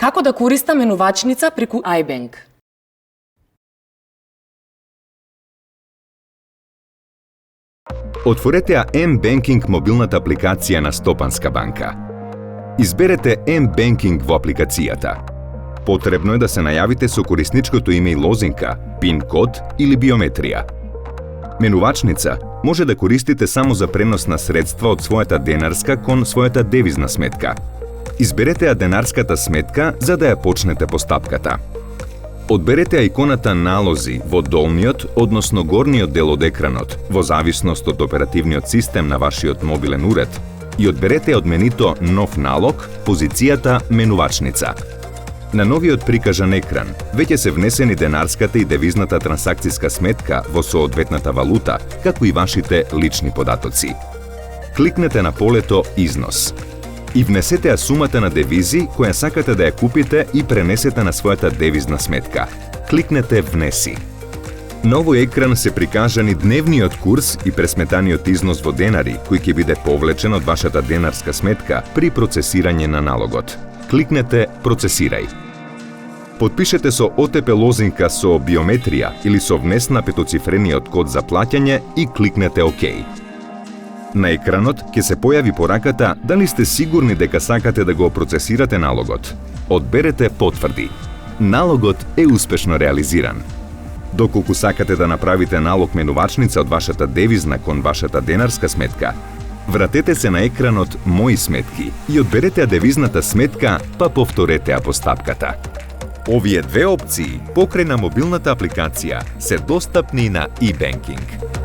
Како да користам менувачница преку iBank? Отворете ја mBanking мобилната апликација на Стопанска банка. Изберете mBanking во апликацијата. Потребно е да се најавите со корисничкото име и лозинка, PIN код или биометрија. Менувачница може да користите само за пренос на средства од својата денарска кон својата девизна сметка. Изберете ја денарската сметка за да ја почнете постапката. Одберете ја иконата Налози во долниот, односно горниот дел од екранот, во зависност од оперативниот систем на вашиот мобилен уред, и одберете од менито Нов налог, позицијата Менувачница. На новиот прикажан екран веќе се внесени денарската и девизната трансакцијска сметка во соодветната валута, како и вашите лични податоци. Кликнете на полето Износ и внесете ја сумата на девизи која сакате да ја купите и пренесете на својата девизна сметка. Кликнете Внеси. На овој екран се прикажани дневниот курс и пресметаниот износ во денари кој ќе биде повлечен од вашата денарска сметка при процесирање на налогот. Кликнете Процесирај. Потпишете со ОТП лозинка со биометрија или со внесна петоцифрениот код за плаќање и кликнете ОК. На екранот ќе се појави пораката дали сте сигурни дека сакате да го процесирате налогот. Одберете Потврди. Налогот е успешно реализиран. Доколку сакате да направите налог менувачница од вашата девизна кон вашата денарска сметка, вратете се на екранот Мои сметки и одберете ја девизната сметка, па повторете ја постапката. Овие две опции покрај на мобилната апликација се достапни на iBanking.